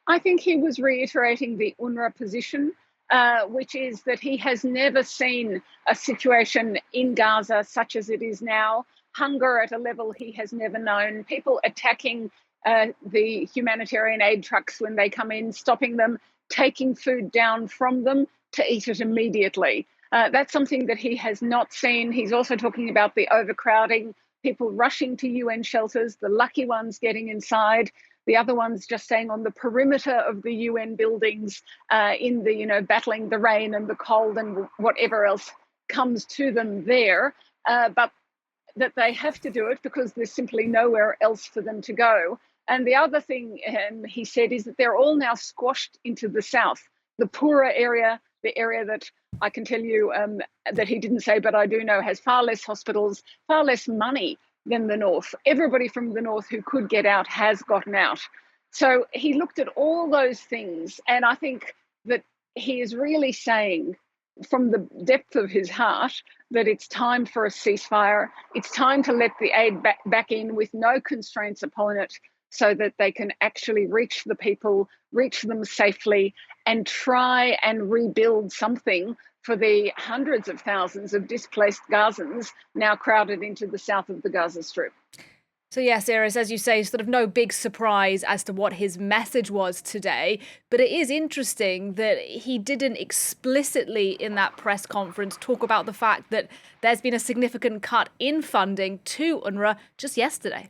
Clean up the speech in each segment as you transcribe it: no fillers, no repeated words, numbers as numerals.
I think he was reiterating the UNRWA position, which is that he has never seen a situation in Gaza such as it is now. Hunger at a level he has never known, people attacking the humanitarian aid trucks when they come in, stopping them, taking food down from them to eat it immediately. That's something that he has not seen. He's also talking about the overcrowding, people rushing to UN shelters, the lucky ones getting inside, the other ones just staying on the perimeter of the UN buildings, in the, battling the rain and the cold and whatever else comes to them there. But that they have to do it because there's simply nowhere else for them to go. And the other thing he said is that they're all now squashed into the south, the poorer area, the area that I can tell you that he didn't say, but I do know has far less hospitals, far less money than the north. Everybody from the north who could get out has gotten out. So he looked at all those things, and I think that he is really saying from the depth of his heart that it's time for a ceasefire. It's time to let the aid back in with no constraints upon it so that they can actually reach the people, reach them safely, and try and rebuild something for the hundreds of thousands of displaced Gazans now crowded into the south of the Gaza Strip. So yes, Irris, as you say, sort of no big surprise as to what his message was today. But it is interesting that he didn't explicitly in that press conference talk about the fact that there's been a significant cut in funding to UNRWA just yesterday.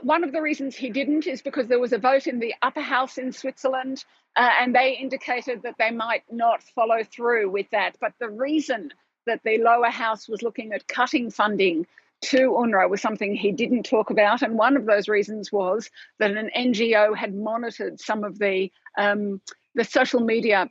One of the reasons he didn't is because there was a vote in the upper house in Switzerland, and they indicated that they might not follow through with that. But the reason that the lower house was looking at cutting funding to UNRWA was something he didn't talk about. And one of those reasons was that an NGO had monitored some of the social media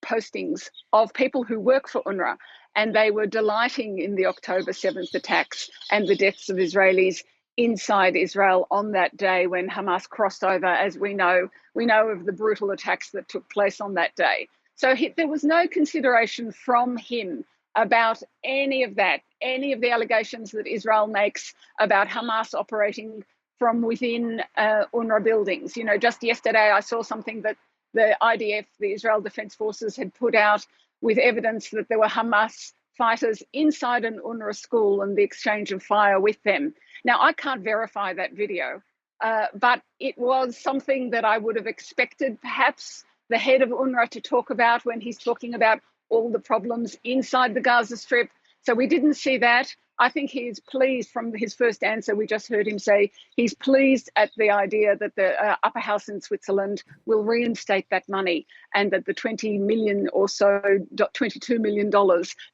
postings of people who work for UNRWA, and they were delighting in the October 7th attacks and the deaths of Israelis inside Israel on that day when Hamas crossed over. As we know of the brutal attacks that took place on that day. So there was no consideration from him about any of that, any of the allegations that Israel makes about Hamas operating from within UNRWA buildings. Just yesterday I saw something that the IDF, the Israel Defense Forces, had put out with evidence that there were Hamas fighters inside an UNRWA school and the exchange of fire with them. Now, I can't verify that video, but it was something that I would have expected perhaps the head of UNRWA to talk about when he's talking about all the problems inside the Gaza Strip. So we didn't see that. I think he's pleased from his first answer. We just heard him say he's pleased at the idea that the upper house in Switzerland will reinstate that money, and that the $20 million or so, $22 million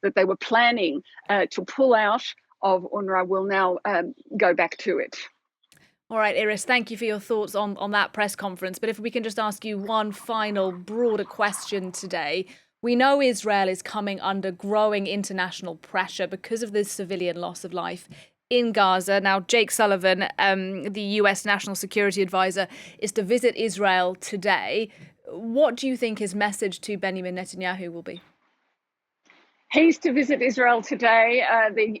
that they were planning to pull out of UNRWA will now go back to it. All right, Irris, thank you for your thoughts on that press conference. But if we can just ask you one final broader question today. We know Israel is coming under growing international pressure because of the civilian loss of life in Gaza. Now, Jake Sullivan, the US National Security Advisor, is to visit Israel today. What do you think his message to Benjamin Netanyahu will be? He's to visit Israel today.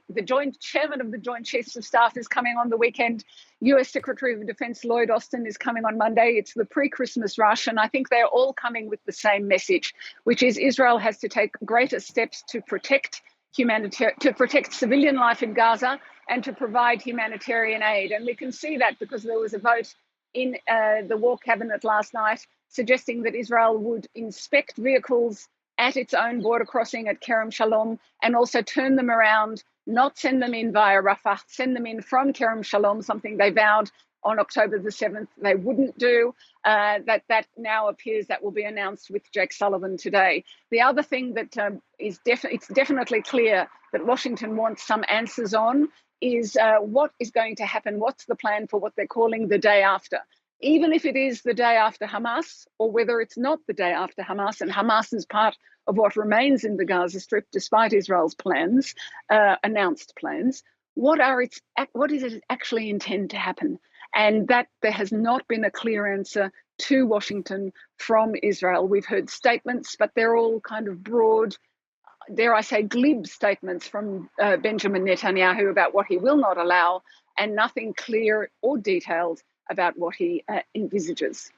The joint chairman of the Joint Chiefs of Staff is coming on the weekend. US Secretary of Defense Lloyd Austin is coming on Monday. It's the pre-Christmas rush, and I think they're all coming with the same message, which is Israel has to take greater steps to protect civilian life in Gaza and to provide humanitarian aid. And we can see that because there was a vote in the War Cabinet last night suggesting that Israel would inspect vehicles at its own border crossing at Kerem Shalom and also turn them around, not send them in via Rafah, send them in from Kerem Shalom, something they vowed on October the 7th they wouldn't do. That now appears that will be announced with Jake Sullivan today. The other thing that it's definitely clear that Washington wants some answers on is what is going to happen, what's the plan for what they're calling the day after. Even if it is the day after Hamas, or whether it's not the day after Hamas, and Hamas is part of what remains in the Gaza Strip, despite Israel's plans, announced plans, what does it actually intend to happen? And that there has not been a clear answer to Washington from Israel. We've heard statements, but they're all kind of broad, dare I say, glib statements from Benjamin Netanyahu about what he will not allow, and nothing clear or detailed about what he envisages.